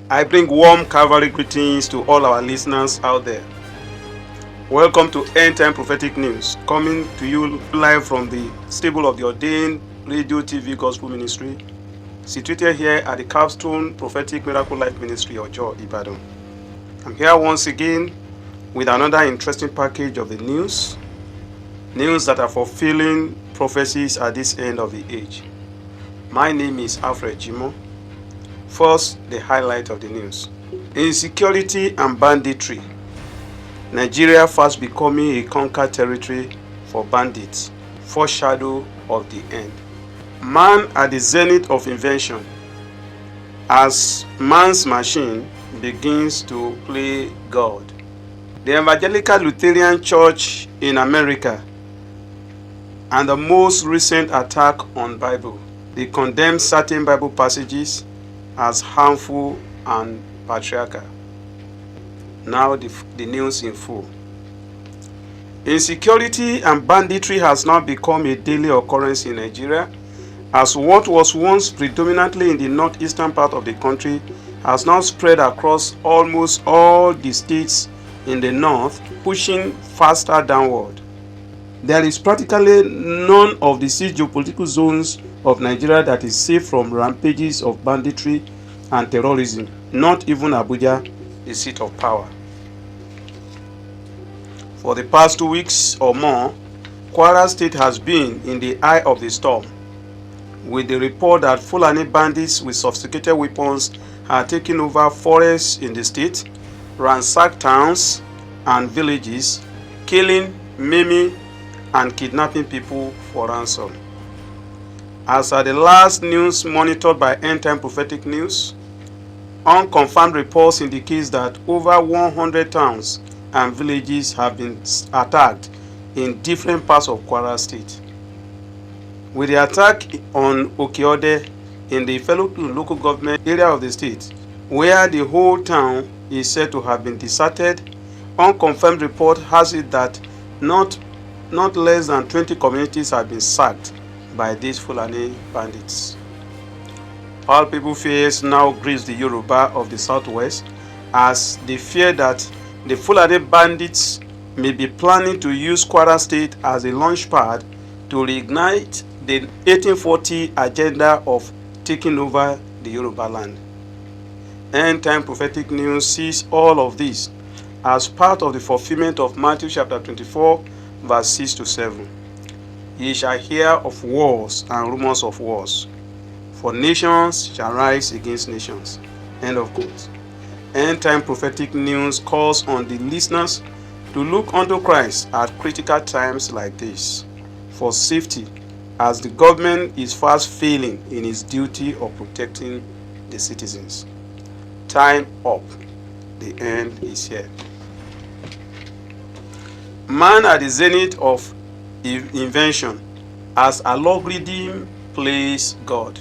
I bring warm Calvary greetings to all our listeners out there. Welcome to End Time Prophetic News, coming to you live from the stable of the ordained radio TV gospel ministry, situated here at the Capstone Prophetic Miracle Life Ministry, Ojo, Ibadan. I'm here once again with another interesting package of the news that are fulfilling prophecies at this end of the age. My name is Alfred Jimo. First, the highlight of the news. Insecurity and banditry. Nigeria fast becoming a conquered territory for bandits. Foreshadow of the end. Man at the zenith of invention. As man's machine begins to play God. The Evangelical Lutheran Church in America and the most recent attack on Bible. They condemn certain Bible passages as harmful and patriarchal. Now the news in full. Insecurity and banditry has now become a daily occurrence in Nigeria, as what was once predominantly in the northeastern part of the country has now spread across almost all the states in the north, pushing faster downward. There is practically none of the six geopolitical zones of Nigeria that is safe from rampages of banditry and terrorism, not even Abuja, the seat of power. For the past 2 weeks or more, Kwara State has been in the eye of the storm, with the report that Fulani bandits with sophisticated weapons are taking over forests in the state, ransacked towns and villages, killing, maiming, and kidnapping people for ransom. As at the last news monitored by End Time Prophetic News, unconfirmed reports indicate that over 100 towns and villages have been attacked in different parts of Kwara State. With the attack on Okeode in the local government area of the state, where the whole town is said to have been deserted, unconfirmed report has it that not less than 20 communities have been sacked by these Fulani bandits. All people fears now grieves the Yoruba of the southwest, as they fear that the Fulani bandits may be planning to use Kwara State as a launch pad to reignite the 1840 agenda of taking over the Yoruba land. End Time Prophetic News sees all of this as part of the fulfillment of Matthew chapter 24, verse 6 to 7. Ye shall hear of wars and rumors of wars, for nations shall rise against nations. End of quote. End Time Prophetic News calls on the listeners to look unto Christ at critical times like this for safety, as the government is fast failing in its duty of protecting the citizens. Time up. The end is here. Man at the zenith of invention, as a logarithm plays God.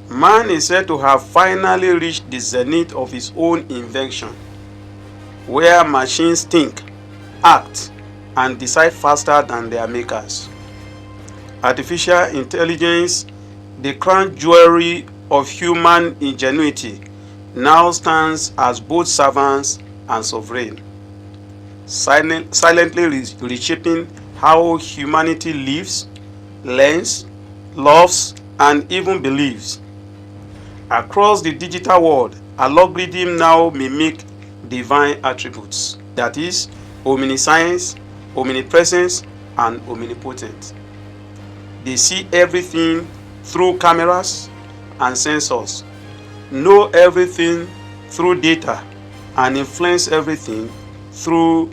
Man is said to have finally reached the zenith of his own invention, where machines think, act, and decide faster than their makers. Artificial intelligence, the crown jewelry of human ingenuity, now stands as both servants and sovereign, silently reshaping how humanity lives, learns, loves, and even believes. Across the digital world, a logarithm now mimic divine attributes, that is, omniscience, omnipresence, and omnipotent. They see everything through cameras and sensors, know everything through data, and influence everything through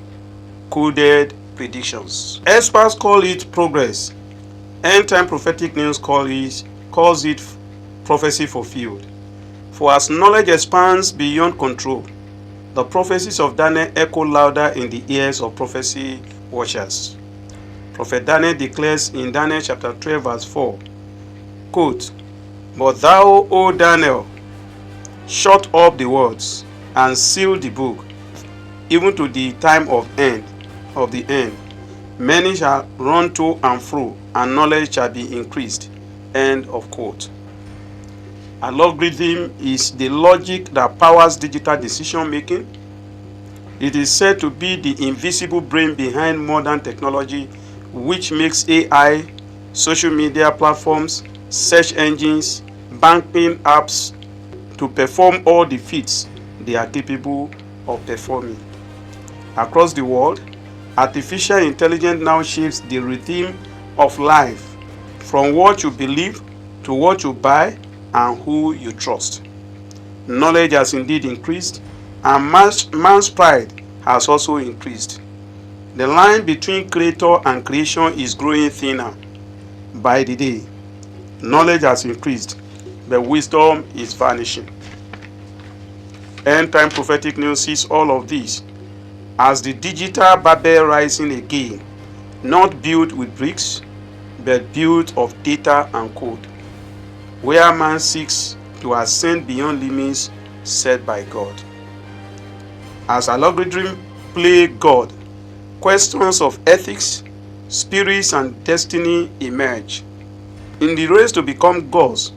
coded predictions. Experts call it progress. End Time Prophetic News calls it prophecy fulfilled. For as knowledge expands beyond control, the prophecies of Daniel echo louder in the ears of prophecy watchers. Prophet Daniel declares in Daniel chapter 12 verse 4, quote, "But thou, O Daniel, shut up the words and seal the book, even to the time of the end. Many shall run to and fro, and knowledge shall be increased." End of quote. Algorithm is the logic that powers digital decision making. It is said to be the invisible brain behind modern technology, which makes AI, social media platforms, search engines, banking apps to perform all the feats they are capable of performing. Across the world, artificial intelligence now shapes the rhythm of life, from what you believe to what you buy and who you trust. Knowledge has indeed increased, and man's pride has also increased. The line between creator and creation is growing thinner by the day. Knowledge has increased, but wisdom is vanishing. End time prophetic news sees all of this as the digital Babel rising again, not built with bricks, but built of data and code, where man seeks to ascend beyond limits set by God. As algorithms play God, questions of ethics, spirits, and destiny emerge. In the race to become gods,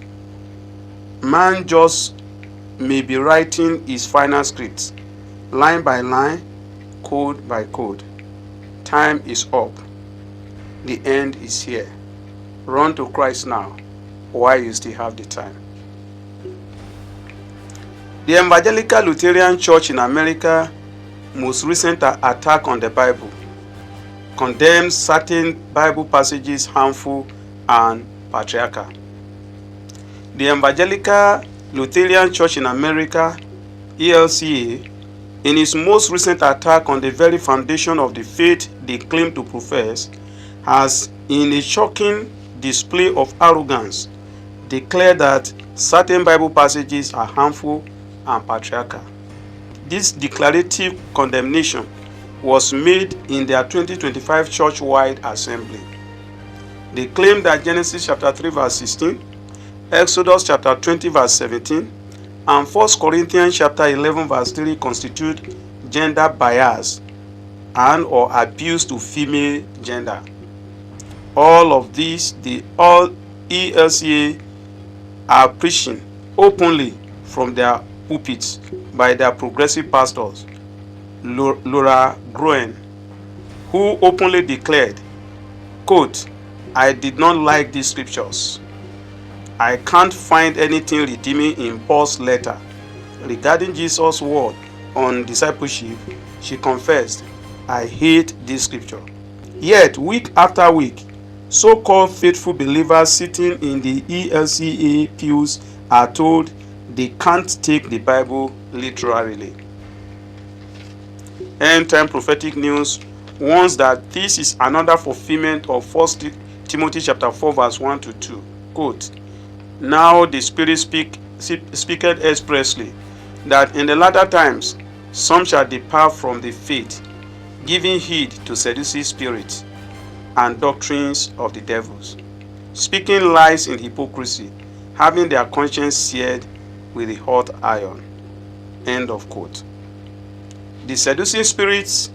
man just may be writing his final script, line by line, code by code. Time is up. The end is here. Run to Christ now, while you still have the time. The Evangelical Lutheran Church in America most recent attack on the Bible condemns certain Bible passages harmful and patriarchal. The Evangelical Lutheran Church in America, ELCA, in its most recent attack on the very foundation of the faith they claim to profess, has, in a shocking display of arrogance, declared that certain Bible passages are harmful and patriarchal. This declarative condemnation was made in their 2025 church-wide assembly. They claim that Genesis chapter 3 verse 16, Exodus chapter 20 verse 17, and 1 Corinthians chapter 11 verse 3 constitute gender bias and or abuse to female gender. All of these, the all ELCA are preaching openly from their pulpits by their progressive pastors, Laura Groen, who openly declared, quote, "I did not like these scriptures. I can't find anything redeeming in Paul's letter." Regarding Jesus' word on discipleship, she confessed, "I hate this scripture." Yet, week after week, so-called faithful believers sitting in the ELCA pews are told they can't take the Bible literally. End time prophetic news warns that this is another fulfillment of 1 Timothy chapter 4 verse 1 to 2. Quote, "Now the Spirit speaketh expressly, that in the latter times some shall depart from the faith, giving heed to seducing spirits and doctrines of the devils, speaking lies in hypocrisy, having their conscience seared with a hot iron." End of quote. The seducing spirits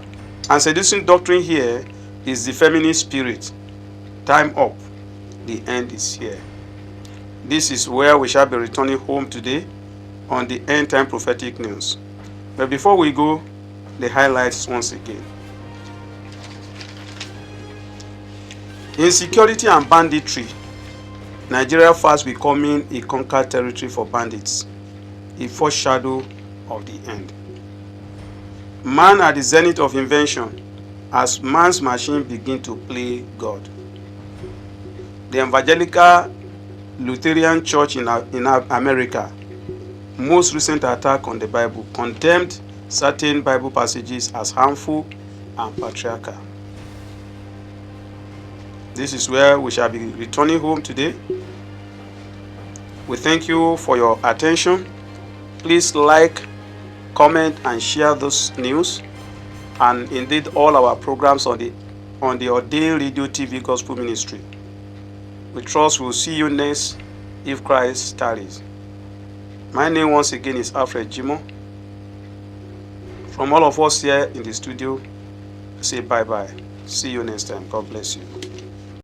and seducing doctrine here is the feminist spirit. Time up. The end is here. This is where we shall be returning home today on the end time prophetic news. But before we go, the highlights once again. Insecurity and banditry. Nigeria fast becoming a conquered territory for bandits. A foreshadow of the end. Man at the zenith of invention as man's machine begin to play God. The Evangelical Lutheran Church in America, most recent attack on the Bible, condemned certain Bible passages as harmful and patriarchal. This is where we shall be returning home today. We thank you for your attention. Please like, comment, and share this news, and indeed all our programs on the Ordained Radio TV Gospel Ministry. We trust we'll see you next if Christ tarries. My name once again is Alfred Jimo. From all of us here in the studio, say bye-bye. See you next time. God bless you.